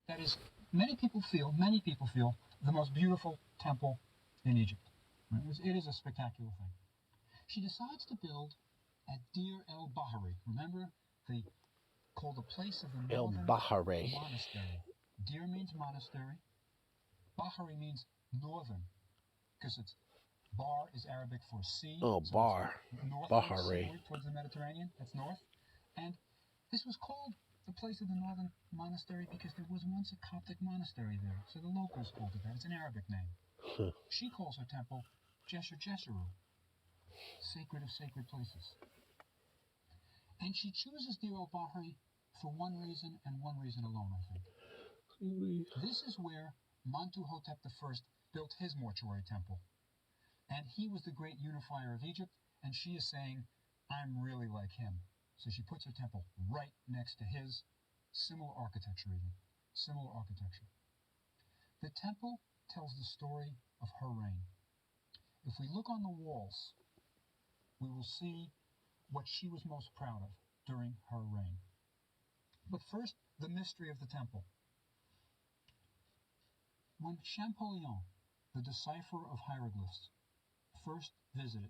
that is, many people feel, the most beautiful temple in Egypt. It is a spectacular thing. She decides to build at Deir el-Bahari. Remember, the called the place of the El northern Bahare. monastery. Deir means monastery. Bahari means northern, because it's Bar is Arabic for sea, Oh, so Bar. it's northward, Bahare. seaward towards the Mediterranean. That's north. And this was called the place of the northern monastery because there was once a Coptic monastery there, so the locals called it that. It's an Arabic name. She calls her temple Jesher Jesheru, sacred of sacred places. And she chooses Deir el-Bahari for one reason and one reason alone, I think. This is where Montuhotep I built his mortuary temple. And he was the great unifier of Egypt, and she is saying, I'm really like him. So she puts her temple right next to his, similar architecture even. Similar architecture. The temple tells the story of her reign. If we look on the walls, we will see what she was most proud of during her reign. But first, the mystery of the temple. When Champollion, the decipherer of hieroglyphs, first visited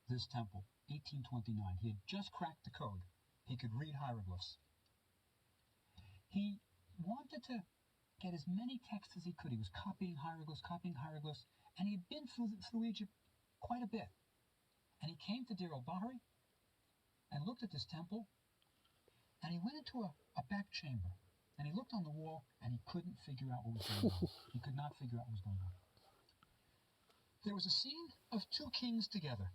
this temple, 1829, he had just cracked the code. He could read hieroglyphs. He wanted to get as many texts as he could. He was copying hieroglyphs, and he had been through Egypt quite a bit. And he came to Deir el-Bahari and looked at this temple, and he went into a back chamber, and he looked on the wall, and he couldn't figure out what was going on. He could not figure out what was going on. There was a scene of two kings together.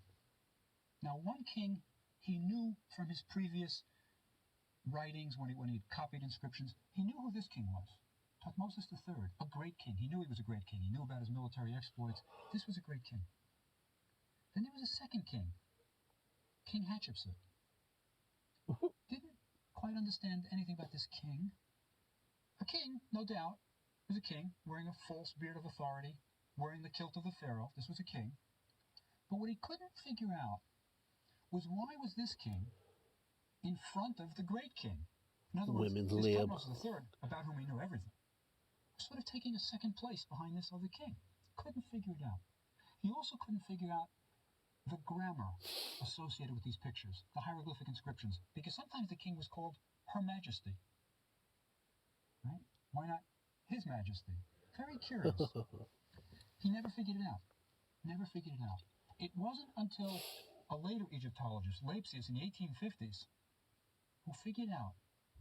Now, one king he knew from his previous writings when he had copied inscriptions. He knew who this king was. Thutmose III, a great king. He knew he was a great king. He knew about his military exploits. This was a great king. Then there was a second king, King Hatshepsut. Didn't quite understand anything about this king. A king, no doubt, was a king, wearing a false beard of authority, wearing the kilt of the pharaoh. This was a king. But what he couldn't figure out was why was this king in front of the great king? In other words, Women's this lib. Thutmose III, about whom he knew everything, was sort of taking a second place behind this other king. Couldn't figure it out. He also couldn't figure out the grammar associated with these pictures, the hieroglyphic inscriptions, because sometimes the king was called Her Majesty. Right? Why not His Majesty? Very curious. He never figured it out. Never figured it out. It wasn't until a later Egyptologist, Lepsius, in the 1850s, who figured out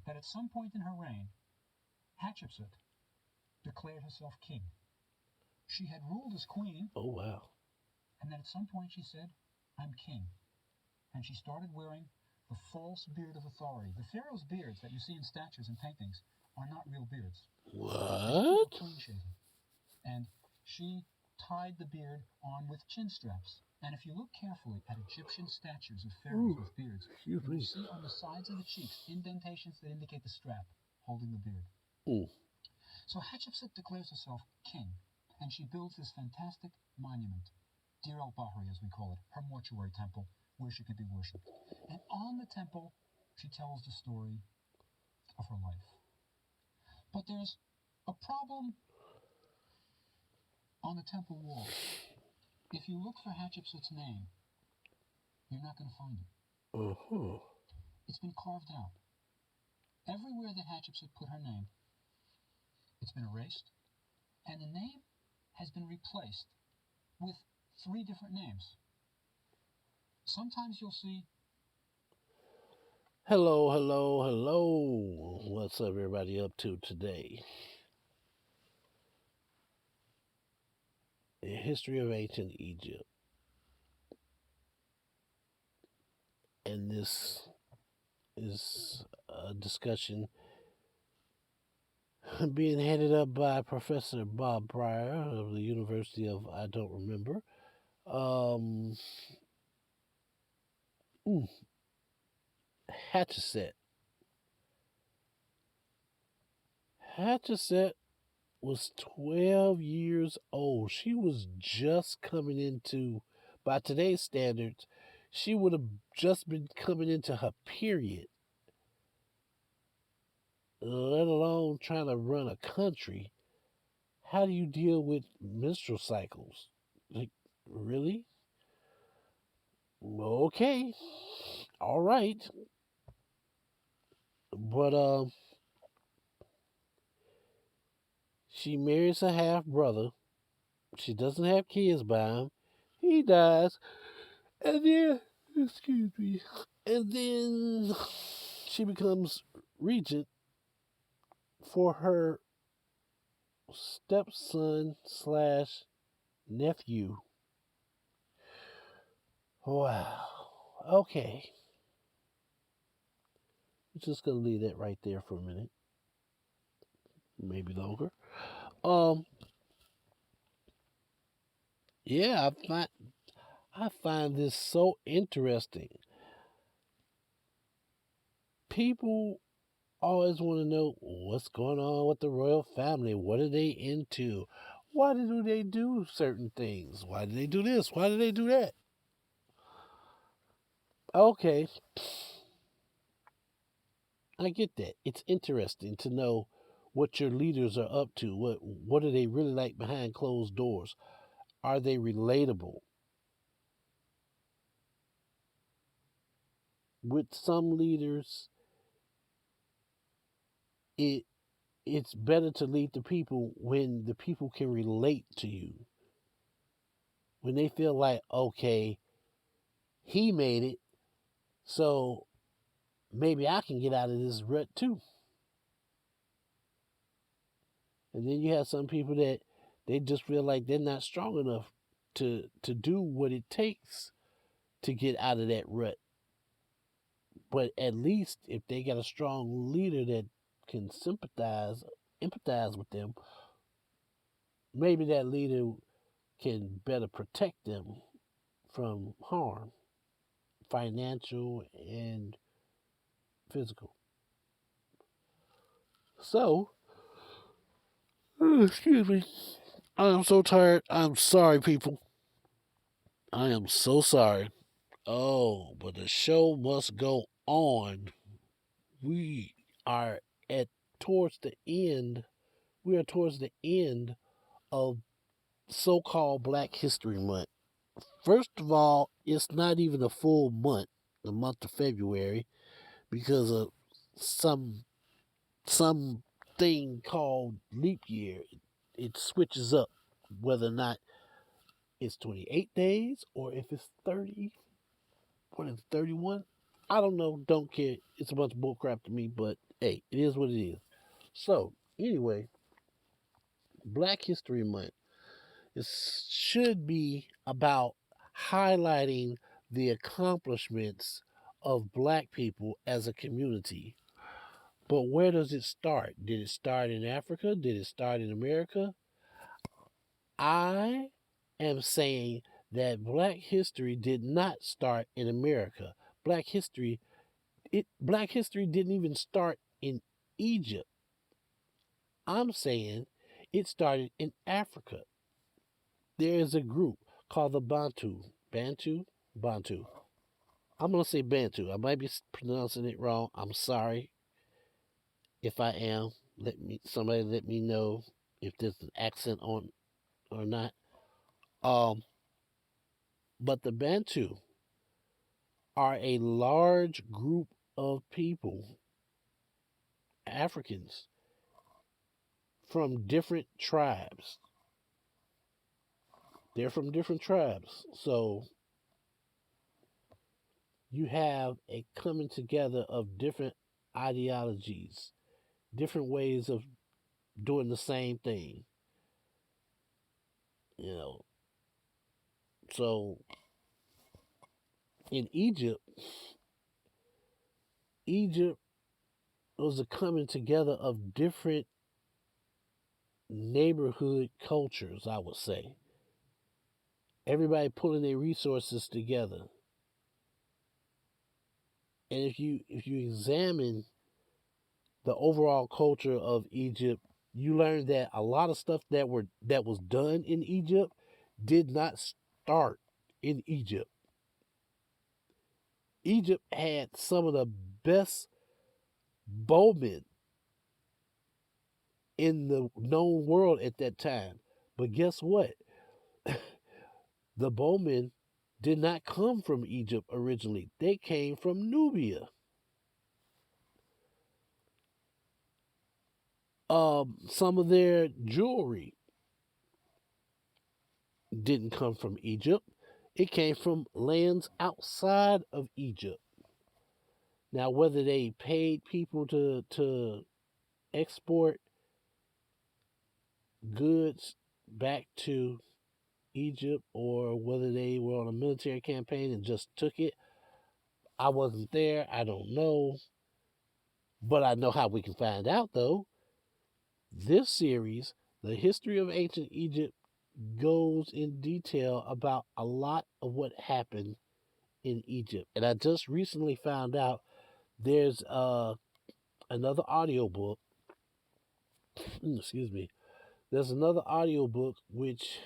that at some point in her reign, Hatshepsut declared herself king. She had ruled as queen. Oh, wow. And then at some point she said, I'm king. And she started wearing the false beard of authority. The pharaoh's beards that you see in statues and paintings are not real beards. What? Clean shaven. And she tied the beard on with chin straps. And if you look carefully at Egyptian statues of pharaohs with beards, you will see on the sides of the cheeks indentations that indicate the strap holding the beard. So Hatshepsut declares herself king, and she builds this fantastic monument, Deir el-Bahari as we call it, her mortuary temple, where she could be worshipped. And on the temple, she tells the story of her life. But there's a problem on the temple wall. If you look for Hatshepsut's name, you're not going to find it. It's been carved out. Everywhere that Hatshepsut put her name, it's been erased, and the name has been replaced with 3 different names. Sometimes you'll see. Hello, hello, hello. What's everybody up to today? The history of ancient Egypt. And this is a discussion being headed up by Professor Bob Pryor of the University of I don't remember. Hatshepsut. Hatshepsut was 12 years old. She was just coming into, by today's standards, she would have just been coming into her period. let alone trying to run a country. How do you deal with menstrual cycles? Like, really? Okay, all right. But she marries her half brother. She doesn't have kids by him. He dies, and then excuse me, and then she becomes regent for her stepson slash nephew. Wow. Okay. I'm just gonna leave that right there for a minute, maybe longer. Um, yeah, I find this so interesting. People always want to know what's going on with the royal family. What are they into? Why do they do certain things? Why do they do this? Why do they do that? Okay, I get that. It's interesting to know what your leaders are up to. What are they really like behind closed doors? Are they relatable? With some leaders, it it's better to lead the people when the people can relate to you. When they feel like, okay, he made it, so maybe I can get out of this rut too. And then you have some people that they just feel like they're not strong enough to do what it takes to get out of that rut. But at least if they got a strong leader that can empathize with them, maybe that leader can better protect them from harm, financial and physical. So, excuse me. I am so tired. I'm sorry, people. I am so sorry. Oh, but the show must go on. We are at towards the end. We are towards the end of so-called Black History Month. First of all, it's not even a full month, the month of February, because of some thing called leap year. It switches up whether or not it's 28 days or if it's 30. What is it, 31? I don't know. Don't care. It's a bunch of bullcrap to me, but hey, it is what it is. So, anyway, Black History Month. It should be about highlighting the accomplishments of black people as a community. But where does it start? Did it start in Africa? Did it start in America? I am saying that black history did not start in America. Black history didn't even start in Egypt. I'm saying it started in Africa. There is a group called the Bantu. Bantu. I'm gonna say Bantu. I might be pronouncing it wrong. I'm sorry if I am. Somebody let me know if there's an accent on or not. Um, but the Bantu are a large group of people, Africans from different tribes. They're from different tribes. So you have a coming together of different ideologies, different ways of doing the same thing. You know, so in Egypt was a coming together of different neighborhood cultures, I would say. Everybody pulling their resources together. And if you examine the overall culture of Egypt, you learn that a lot of stuff that was done in Egypt did not start in Egypt. Egypt had some of the best bowmen in the known world at that time. But guess what? The bowmen did not come from Egypt originally. They came from Nubia. Some of their jewelry didn't come from Egypt. It came from lands outside of Egypt. Now, whether they paid people to export goods back to Egypt or whether they were on a military campaign and just took it, I wasn't there. I don't know. But I know how we can find out, though. This series, The History of Ancient Egypt, goes in detail about a lot of what happened in Egypt. And I just recently found out there's another audiobook. Excuse me. There's another audiobook which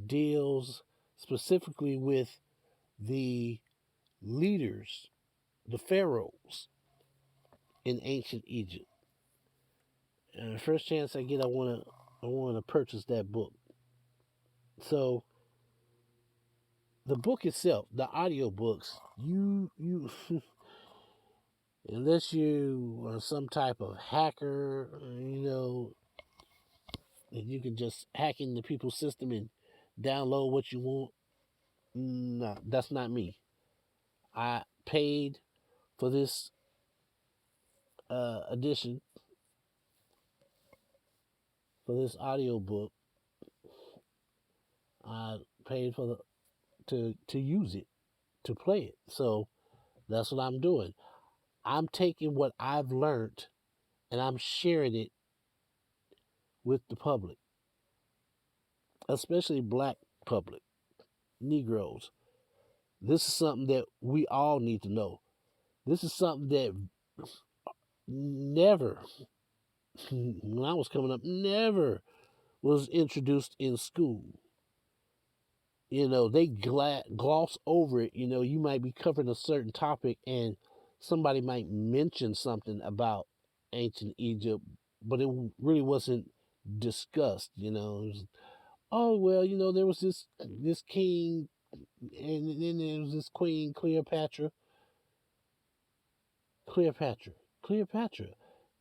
deals specifically with the leaders, the pharaohs in ancient Egypt. And the first chance I get, I want to purchase that book. So the book itself, the audiobooks, you unless you are some type of hacker, and you can just hack into people's system and download what you want. No, that's not me. I paid for this edition, for this audiobook. I paid for to use it, to play it. So that's what I'm doing. I'm taking what I've learned and I'm sharing it with the public, especially black public, Negroes. This is something that we all need to know. This is something that never, when I was coming up, never was introduced in school. They gloss over it. You might be covering a certain topic and somebody might mention something about ancient Egypt, but it really wasn't discussed. It was, oh well, there was this king, and then there was this queen, Cleopatra. Cleopatra. Cleopatra.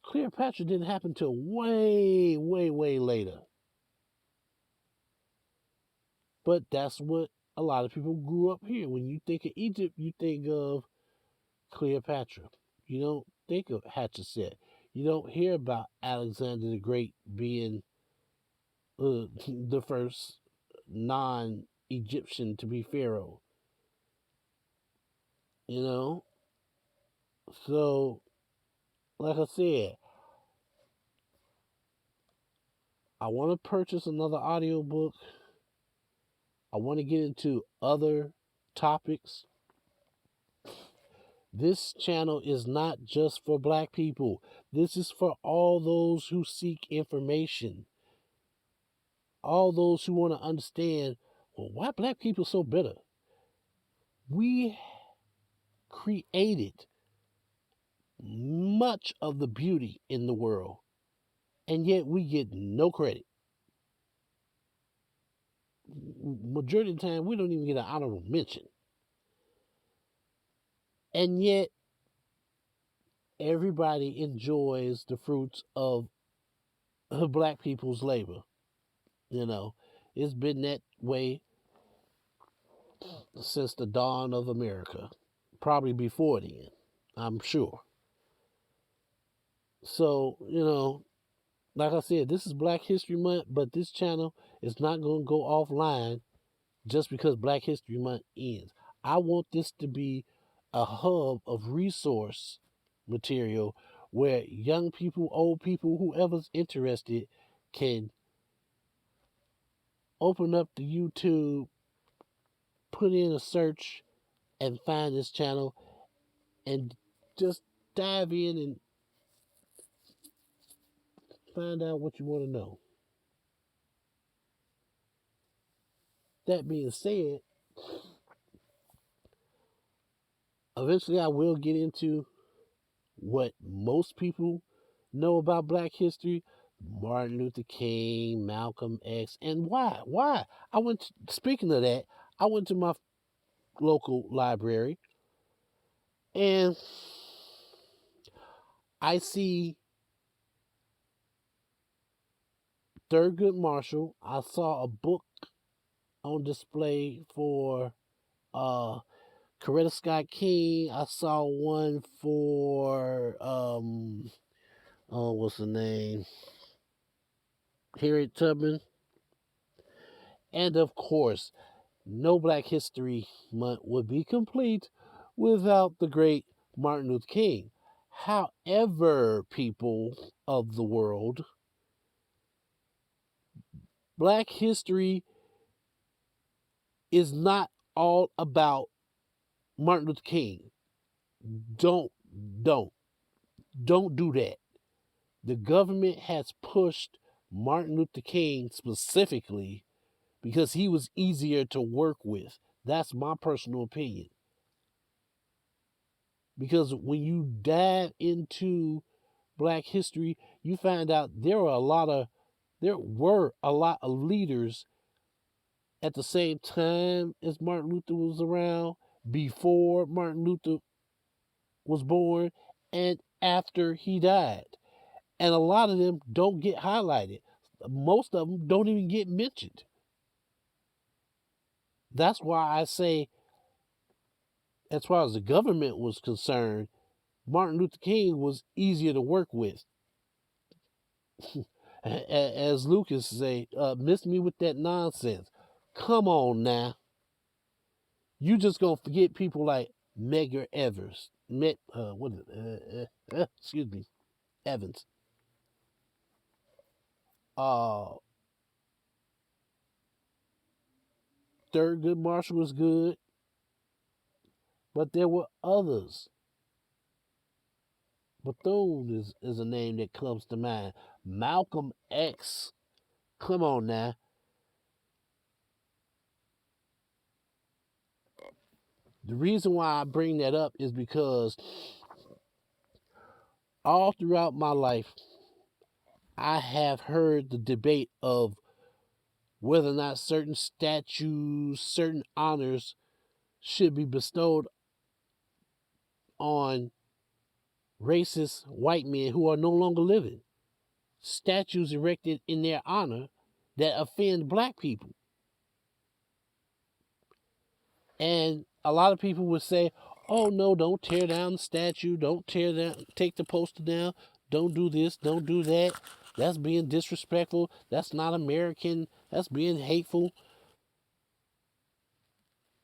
Cleopatra didn't happen till way, way, way later. But that's what a lot of people grew up here. When you think of Egypt, you think of Cleopatra. You don't think of Hatshepsut. You don't hear about Alexander the Great being the first non-Egyptian to be pharaoh. So like I said, I want to purchase another audiobook. I want to get into other topics. This channel is not just for black people. This is for all those who seek information. All those who want to understand, well, why black people so bitter? We created much of the beauty in the world, and yet we get no credit. Majority of the time, we don't even get an honorable mention. And yet, everybody enjoys the fruits of black people's labor. It's been that way since the dawn of America, probably before then, I'm sure. So, like I said, this is Black History Month, but this channel is not going to go offline just because Black History Month ends. I want this to be a hub of resource material where young people, old people, whoever's interested can open up the YouTube, put in a search, and find this channel and just dive in and find out what you want to know. That being said, eventually I will get into what most people know about Black history, Martin Luther King, Malcolm X, and why? Why? Speaking of that, I went to my local library and I see Thurgood Marshall. I saw a book on display for uh Coretta Scott King. I saw one for what's the name? Harriet Tubman. And of course, no Black History Month would be complete without the great Martin Luther King. However, people of the world, Black history is not all about Martin Luther King. Don't, don't, don't do that. The government has pushed Martin Luther King specifically because he was easier to work with. That's my personal opinion. Because when you dive into Black history, you find out there were a lot of leaders at the same time as Martin Luther was around, before Martin Luther was born, and after he died. And a lot of them don't get highlighted. Most of them don't even get mentioned. That's why I say, as far as the government was concerned, Martin Luther King was easier to work with. As Lucas say, miss me with that nonsense. Come on now. You just gonna forget people like Medgar Evers. Excuse me, Evans. Thurgood Marshall was good, but there were others. Bethune is a name that comes to mind. Malcolm X. Come on now. The reason why I bring that up is because all throughout my life, I have heard the debate of whether or not certain statues, certain honors should be bestowed on racist white men who are no longer living. Statues erected in their honor that offend Black people. And a lot of people would say, oh no, don't tear down the statue, don't take the poster down, don't do this, don't do that. That's being disrespectful. That's not American. That's being hateful.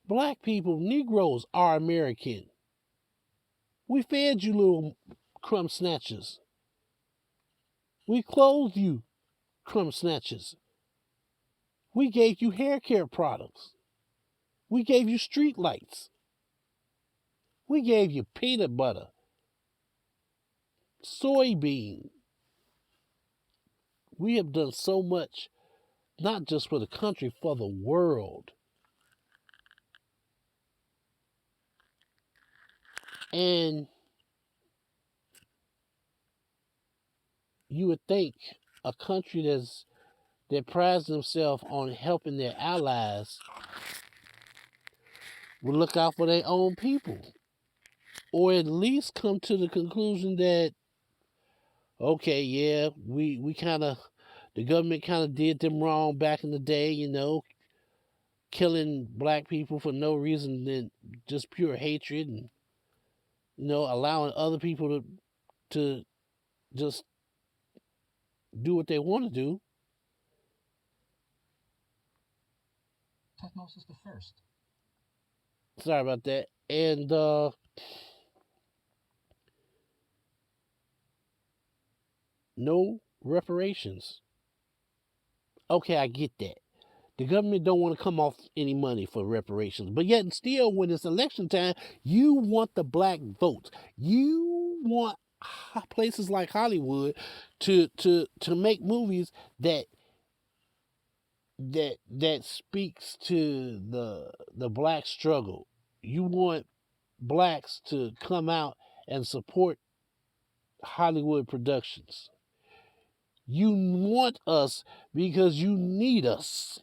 Black people, Negroes are American. We fed you, little crumb snatchers. We clothed you, crumb snatchers. We gave you hair care products. We gave you street lights. We gave you peanut butter, soybean. We have done so much, not just for the country, for the world. And you would think a country that prides themselves on helping their allies would look out for their own people, or at least come to the conclusion that, okay, yeah, we kind of, the government kind of did them wrong back in the day, killing Black people for no reason than just pure hatred, and allowing other people to just do what they want to do. Tutmosis the First. Sorry about that. And no reparations. Okay, I get that. The government don't want to come off any money for reparations, but yet and still, when it's election time, you want the Black votes. You want places like Hollywood to make movies that speaks to the Black struggle. You want Blacks to come out and support Hollywood productions. You want us because you need us.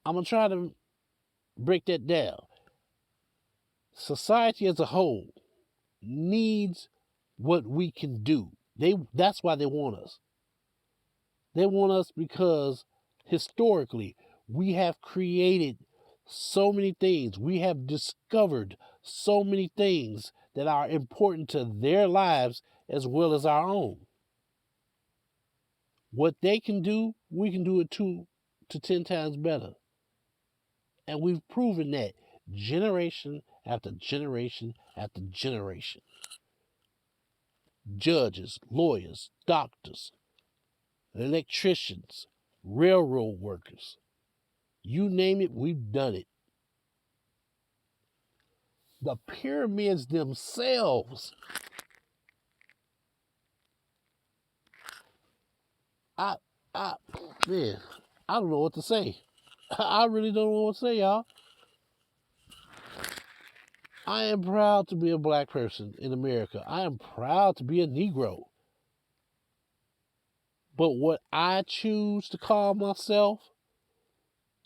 I'm going to try to break that down. Society as a whole needs what we can do. That's why they want us. They want us because historically we have created so many things. We have discovered so many things that are important to their lives as well as our own. What they can do, we can do it 2 to 10 times better. And we've proven that generation after generation after generation. Judges, lawyers, doctors, electricians, railroad workers. You name it, we've done it. The pyramids themselves, I, I, man, I don't know what to say. I really don't know what to say, y'all. I am proud to be a black person in America. I am proud to be a Negro. But what I choose to call myself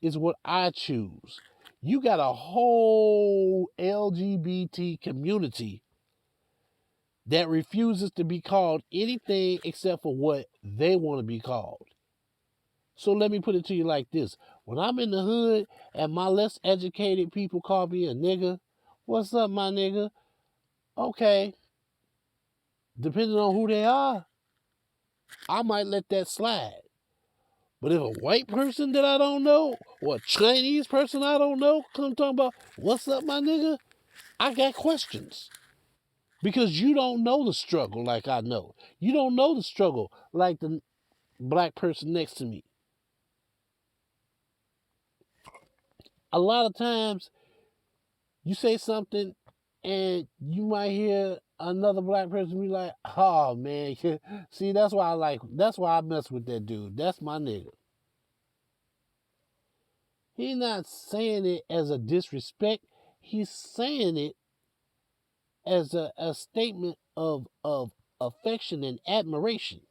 is what I choose. You got a whole LGBT community that refuses to be called anything except for what they want to be called. So let me put it to you like this. When I'm in the hood and my less educated people call me a nigga, what's up, my nigga? Okay. Depending on who they are, I might let that slide. But if a white person that I don't know or a Chinese person I don't know come talking about, what's up, my nigga? I got questions. Because you don't know the struggle like I know. You don't know the struggle like the black person next to me. A lot of times you say something and you might hear another black person be like, oh man, see, that's why I mess with that dude. That's my nigga. He's not saying it as a disrespect. He's saying it as a statement of affection and admiration.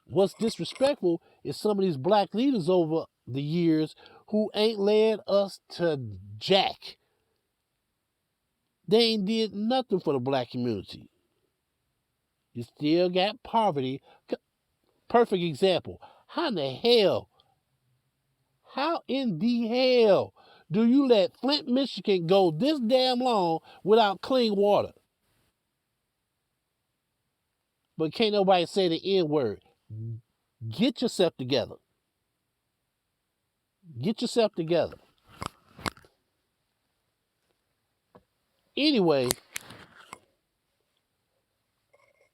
What's disrespectful is some of these black leaders over the years who ain't led us to jack. They ain't did nothing for the black community. You still got poverty. Perfect example. How in the hell do you let Flint, Michigan go this damn long without clean water? But can't nobody say the N word. Get yourself together. Get yourself together. Anyway,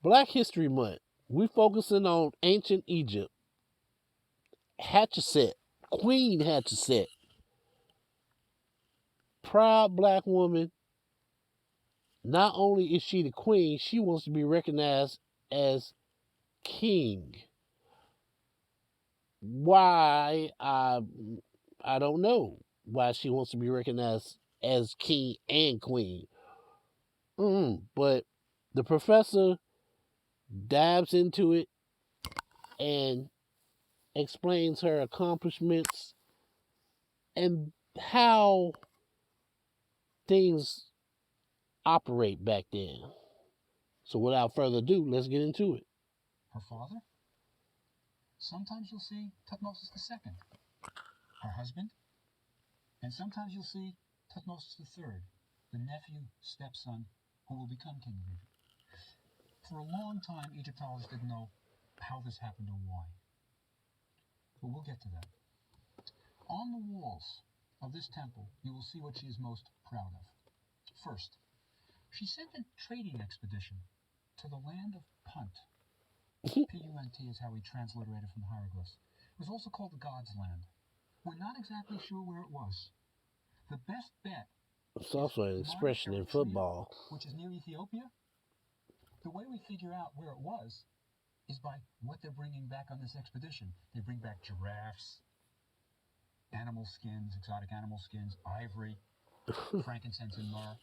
Black History Month. We focusing on ancient Egypt. Hatshepsut, Queen Hatshepsut. Proud black woman. Not only is she the queen, she wants to be recognized as king. Why? I don't know why she wants to be recognized as king and queen. But the professor dives into it and explains her accomplishments and how things operate back then. So without further ado, let's get into it. Her father? Sometimes you'll see Tutmosis II, her husband, and sometimes you'll see Tutmosis III, the nephew, stepson, who will become king of Egypt. For a long time, Egyptologists didn't know how this happened or why. But we'll get to that. On the walls of this temple, you will see what she is most proud of. First, she sent a trading expedition to the land of Punt. P-U-N-T is how we transliterate it from the hieroglyphs. It was also called the God's Land. We're not exactly sure where it was. The best bet It's also an expression in football, which is near Ethiopia. The way we figure out where it was is by what they're bringing back on this expedition. They bring back giraffes, animal skins, exotic animal skins, ivory, frankincense and myrrh.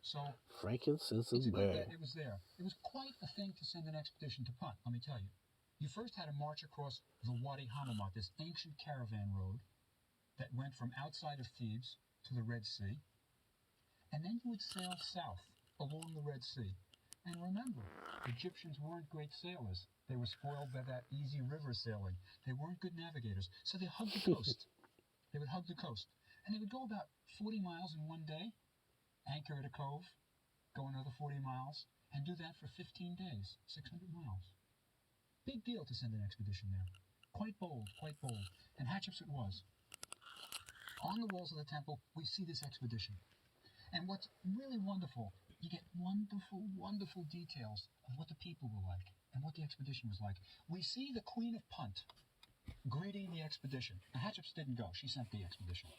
So Frankincense it's and a good myrrh. that it was there. It was quite a thing to send an expedition to Punt, let me tell you. You first had to march across the Wadi Hammamat, this ancient caravan road that went from outside of Thebes to the Red Sea, and then you would sail south along the Red Sea. And remember, Egyptians weren't great sailors. They were spoiled by that easy river sailing. They weren't good navigators, so they hugged the coast. They would hug the coast. And they would go about 40 miles in one day, anchor at a cove, go another 40 miles, and do that for 15 days, 600 miles. Big deal to send an expedition there. Quite bold, quite bold. And Hatshepsut was. On the walls of the temple, we see this expedition. And what's really wonderful, you get wonderful, wonderful details of what the people were like and what the expedition was like. We see the Queen of Punt greeting the expedition. Now, Hatshepsut didn't go. She sent the expedition.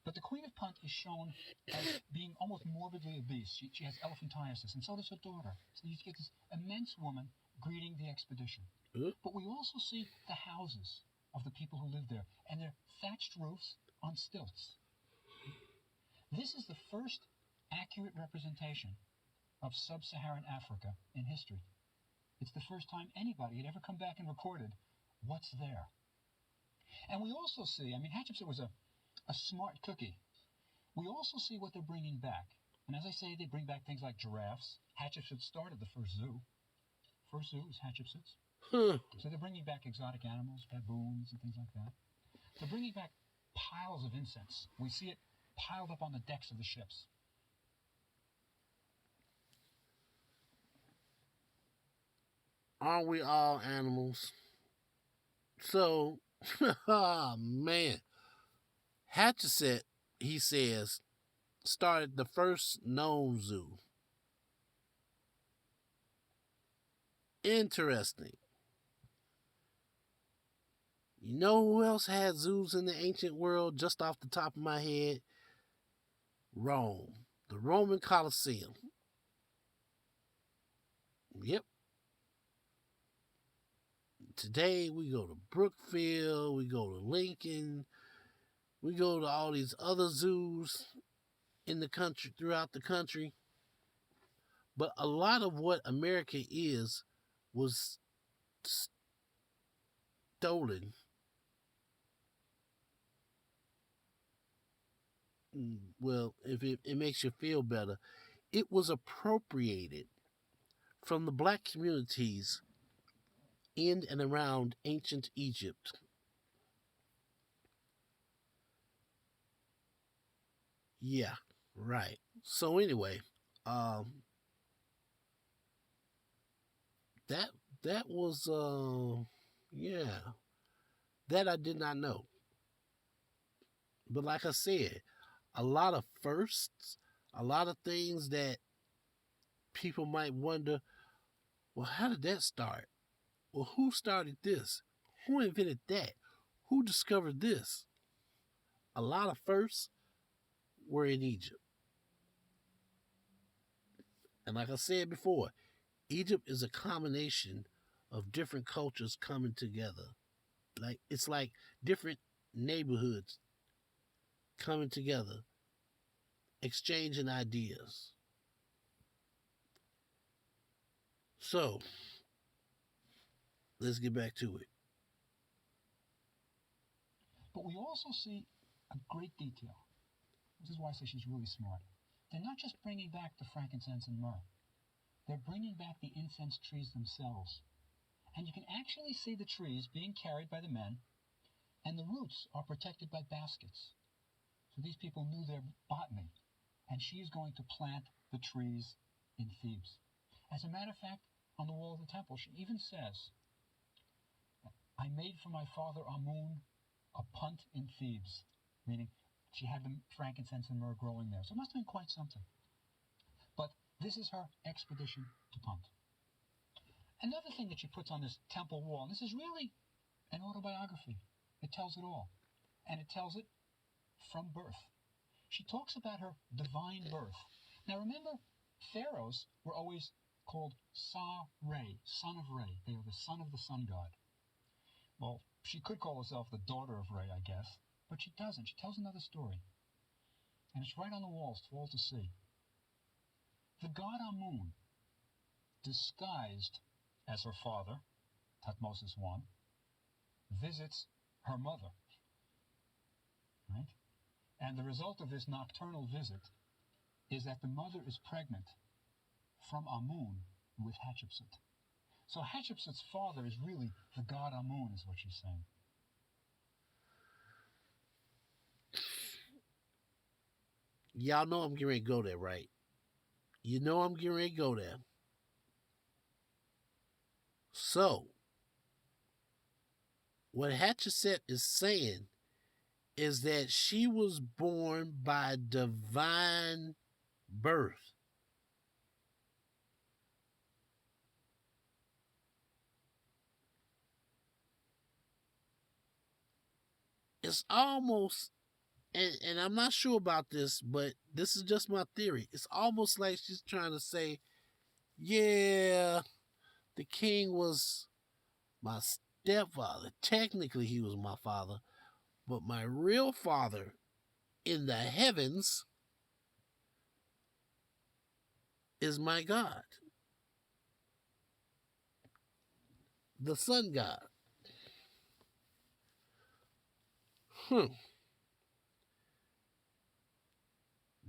But the Queen of Punt is shown as being almost morbidly obese. She has elephantiasis, and so does her daughter. So you get this immense woman greeting the expedition. But we also see the houses of the people who live there, and their thatched roofs on stilts. This is the first accurate representation of sub-Saharan Africa in history. It's the first time anybody had ever come back and recorded what's there. And we also see, Hatshepsut was a smart cookie. We also see what they're bringing back. And as I say, they bring back things like giraffes. Hatshepsut started the first zoo. First zoo was Hatshepsut's. So they're bringing back exotic animals, baboons, and things like that. They're bringing back piles of incense. We see it piled up on the decks of the ships. Aren't we all animals? So, oh man. Hatshepsut, he says, started the first known zoo. Interesting. You know who else had zoos in the ancient world just off the top of my head? Rome. The Roman Colosseum. Yep. Today we go to Brookfield, we go to Lincoln, we go to all these other zoos in the country, throughout the country. But a lot of what America is was stolen. Well, if it makes you feel better, it was appropriated from the black communities in and around ancient Egypt. Yeah, right. So anyway, that that was yeah, that I did not know. But like I said, a lot of firsts, a lot of things that people might wonder, well, how did that start? Well, who started this? Who invented that? Who discovered this? A lot of firsts were in Egypt. And like I said before, Egypt is a combination of different cultures coming together. Like it's like different neighborhoods coming together, exchanging ideas. So, let's get back to it. But we also see a great detail. This is why I say she's really smart. They're not just bringing back the frankincense and myrrh. They're bringing back the incense trees themselves. And you can actually see the trees being carried by the men, and the roots are protected by baskets. So these people knew their botany, and she is going to plant the trees in Thebes. As a matter of fact, on the wall of the temple, she even says, I made for my father Amun a punt in Thebes, meaning she had the frankincense and myrrh growing there. So it must have been quite something. But this is her expedition to Punt. Another thing that she puts on this temple wall, and this is really an autobiography. It tells it all. And it tells it from birth. She talks about her divine birth. Now remember, pharaohs were always called Sa-Re, son of Re. They are the son of the sun god. Well, she could call herself the daughter of Re, I guess, but she doesn't. She tells another story. And it's right on the walls for all to see. The god Amun, disguised as her father, Thutmose I, visits her mother. Right? And the result of this nocturnal visit is that the mother is pregnant from Amun with Hatshepsut. So Hatshepsut's father is really the god Amun, is what she's saying. Y'all know I'm getting ready to go there, right? You know I'm getting ready to go there. So, what Hatshepsut is saying is that she was born by divine birth. It's almost, and I'm not sure about this, but this is just my theory. It's almost like she's trying to say, yeah, the king was my stepfather. Technically, he was my father, but my real father in the heavens is my God, the sun god.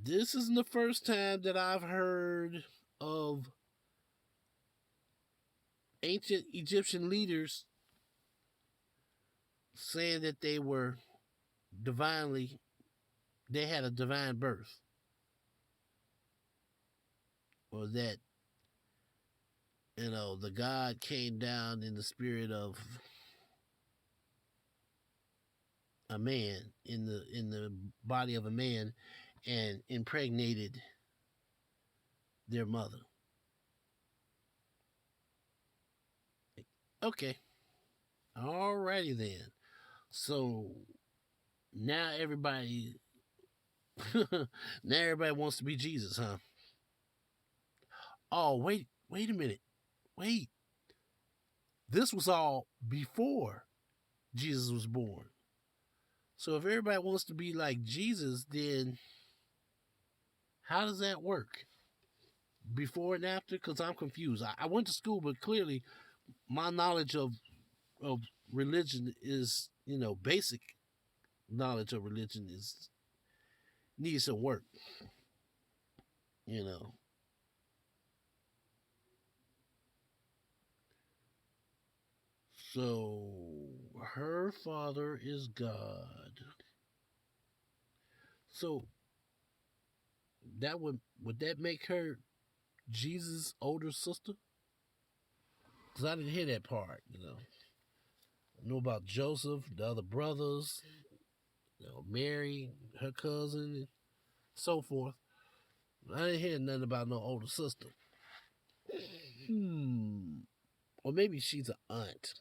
This isn't the first time that I've heard of ancient Egyptian leaders saying that they were divinely, they had a divine birth. Or that, the God came down in the spirit of a man, in the body of a man, and impregnated their mother. Okay. Alrighty then. So now everybody now everybody wants to be Jesus, huh? Oh, wait a minute. Wait. This was all before Jesus was born. So if everybody wants to be like Jesus, then how does that work? Before and after? Because I'm confused. I went to school, but clearly my knowledge of religion is, basic knowledge of religion needs some work. So her father is God. So that would that make her Jesus' older sister? Because I didn't hear that part. I know about Joseph, the other brothers, Mary, her cousin, and so forth. I didn't hear nothing about no older sister. Or maybe she's an aunt.